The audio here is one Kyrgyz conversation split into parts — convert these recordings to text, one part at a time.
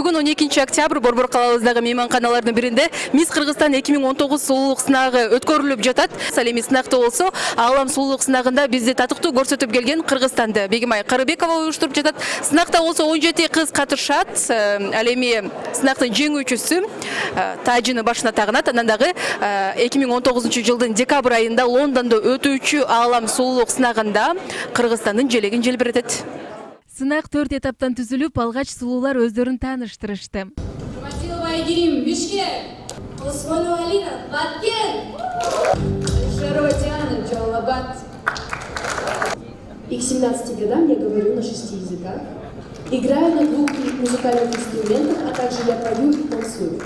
Бүгін 12 октябрь Борбор қалаларындағы мейманханалардың бірінде Мисс Қырғызстан 2019 сұлулық сынағы өткөрүлүп жатат. Салеми сынақты болсо, Ағлам сұлулық сынағында бізде татықты көрсөтүп келген Қырғызстанды Бегимай Карыбекова уюштуруп жатат. Сынақта болсо 17 кыз катышат. Алеми сынақтын жеңүүчүсү тажыны башына тагынат. Анан дагы 2019 жылдын декабрь айында Лондондо өтүүчү Ағлам сұлулық сынагында Кыргызстандын желегин желбиретет. Сынақ 4 этаптан түзүлүп, алгач сулуулар өздөрүн тааныштырышты. Матилова Айгерим, Бишкек, Османова Алина, Баткен, Шарова Диана, Джалабад. И к 17 годам я говорю на 6 языках, играю на 2 музыкальных инструментах, а также я пою и танцую.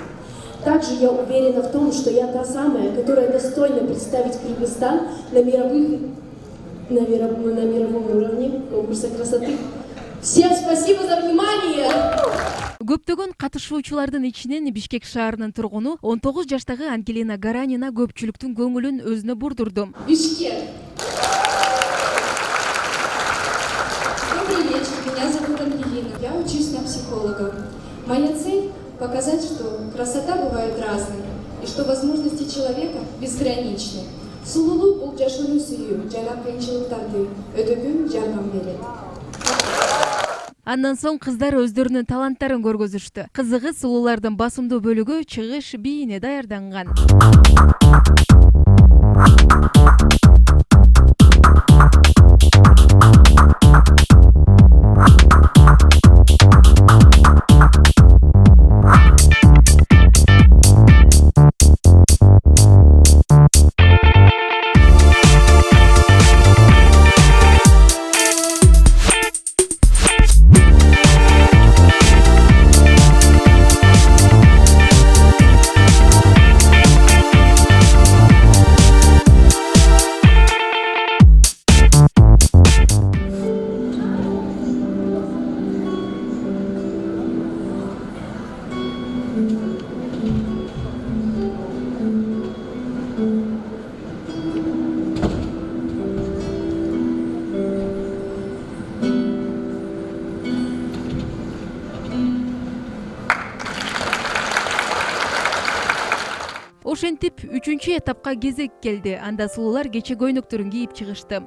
Также я уверена в том, что я та самая, которая достойна представить Кыргызстан на мировом уровне конкурса красоты. Всем спасибо за внимание! Көптөгөн катышуучулардын ичинен Бишкек шаарынын тургуну 19 жаштагы Ангелина Гаранина көпчүлүктүн көңүлүн өзүнө бурдурду. Бишкек. Добрый вечер, меня зовут Ангелина, я учусь на психолога. Моя цель – показать, что красота бывает разной, и что возможности человека безграничны. Сулулуу бул жашоонун сүйүү жана кыйынчылыктарды өтүүгө жардам берет. Андан соң кыздар өздөрүнүн таланттарын көргөзүштү. Кызыгы сулуулардын басымдуу бөлүгү чыгыш бийине даярданган. Ошентип 3-чү этапка кезек келди. Анда сулуулар кече көйнөктөрүн кийип чыгышты.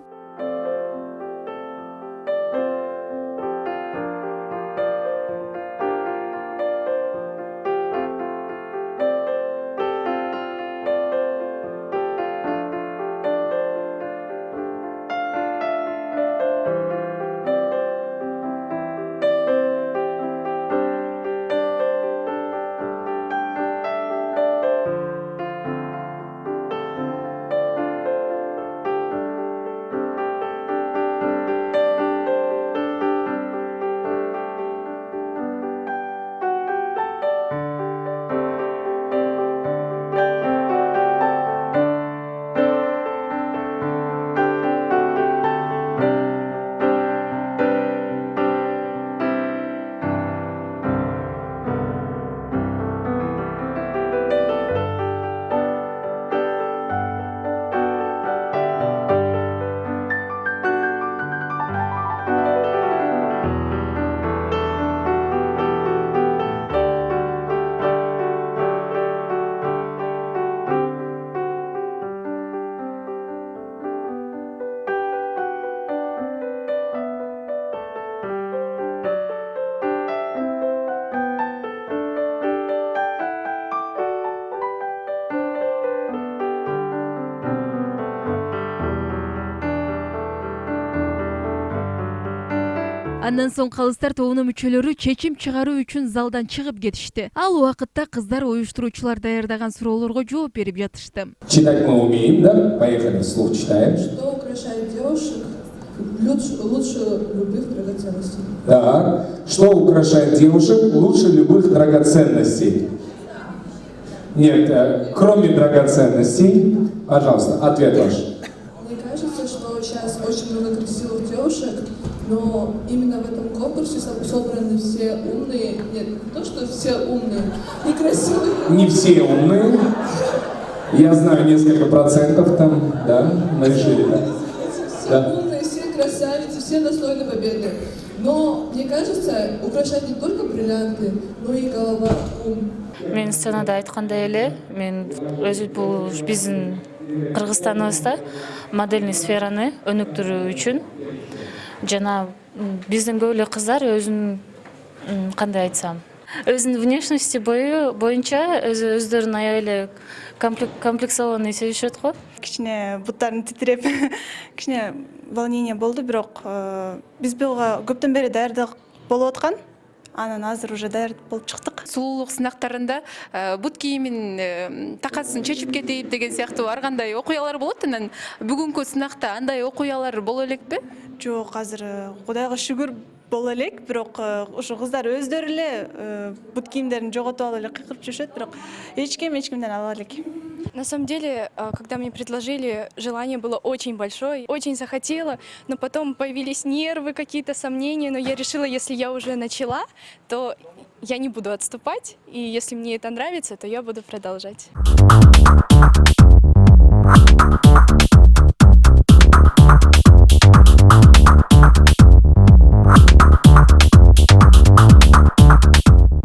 Андан соң калыстар тобунун мүчөлөрү чечим чыгаруу үчүн залдан чыгып кетишти. Ал убакытта кыздар уюштуруучулар даярдаган суроолорго жооп берип жатышты. Читать мы умеем, да? Поехали, вслух читаем. Что украшает девушек лучше любых драгоценностей? Так. Что украшает девушек лучше любых драгоценностей? Нет, кроме драгоценностей. Пожалуйста, ответ ваш. Мне кажется, что сейчас очень много красивых девушек, но именно в этом конкурсе собраны все умные, нет, не то, что все умные, и красивые. Не все умные. Я знаю несколько процентов там, да, мы решили, да. Все умные, все красавицы, все достойны победы. Но, мне кажется, украшать не только бриллианты, но и голова, ум. Мен сценада айткандай эле, мен өзү бул биздин Кыргызстаныбызда модельный сфераны өнүктүрүү үчүн жана биздин көп эле кыздар өзүн кандай айтсам, өзүнүн внешности боюнча өздөрүн аябай эле комплексованный сезишет го. Кичине буттарым титиреп, кичине волнение болду, бирок биз буга көптөн бери даярдык болуп аткан. Анан азыр уже даяр болуп чыктык. Сулуулук сынактарында бут кийимин такасын чечип кетип деген сыяктуу ар кандай окуялар болот. Анан бүгүнкү сынакта андай окуялар боло элекпи? Жок, азыр Кудайга шүгүр боло элек, бирок ушу кыздар өздөрү эле бут кийимдерин жоготуп алып эле кыйкырып жүрүшөт, бирок эчкимден ала элек. На самом деле, когда мне предложили, желание было очень большое, очень захотела, но потом появились нервы, какие-то сомнения, но я решила, если я уже начала, то я не буду отступать, и если мне это нравится, то я буду продолжать.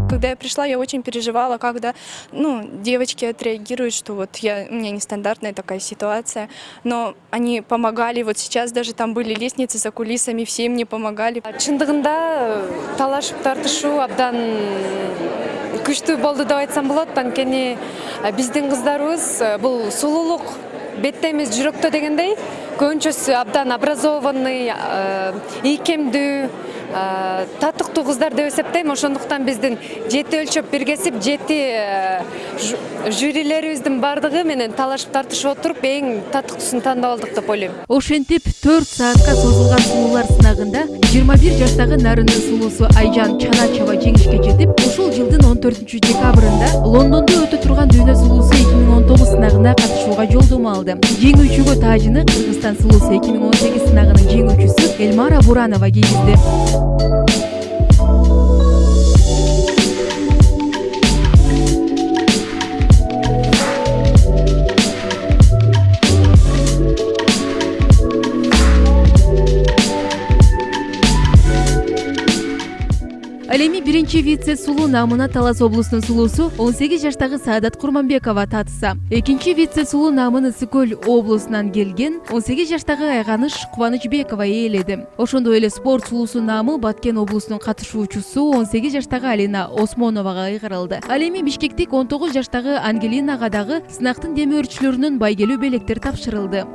Когда я пришла, я очень переживала, когда девочки отреагируют, что вот у меня нестандартная такая ситуация, но они помогали, вот сейчас даже там были лестницы за кулисами, все мне помогали. Чындыгында талашып тартышуу абдан күчтүү болду деп айтсам болот. Анткени биздин кыздарыбыз бул сулуулук бетте эмес жүрөктө дегендей, көбүнчөсү абдан образованный, ийкемдүү, татыктуу кыздар деп эсептейм. Ошондуктан биздин жети өлчөп бир кесип, жети жюрилерибиздин бардыгы менен талашып тартышып отуруп эң татыктуусун тандап алдык деп ойлойм. Ошентип 4 саатка созулган сулуулар сынагында 21 жаштагы нарынын сулуусу Айжан Чаначева жеңишке жетип, ушул жылдын 14 декабрында Лондондо өтө турган дүйнө сулуусу 2019 сынагына катышууга жолдомо алды. Жеңүүчүгө тажыны Кыргызстан сулуусу 2018 сынагынын жеңүүчүсү Эльмара Буранова кийгизди. Ал эми биринчи вице сулуу наамына Талас облусунун сулуусу 18 жаштагы Саадат Курманбекова татыса, экинчи вице сулуу наамын Ысык Көл облусунан келген 18 жаштагы Айганыш Кубанычбекова ээледи. Ошондой эле спорт сулуусу наамы Баткен облусунун катышуучусу 18 жаштагы Алина Осмоновага кайрылды. Ал эми Бишкектик 19 жаштагы Ангелинага дагы сынактын демөөрчүлөрүнөн байгелүү белектер тапшырылды.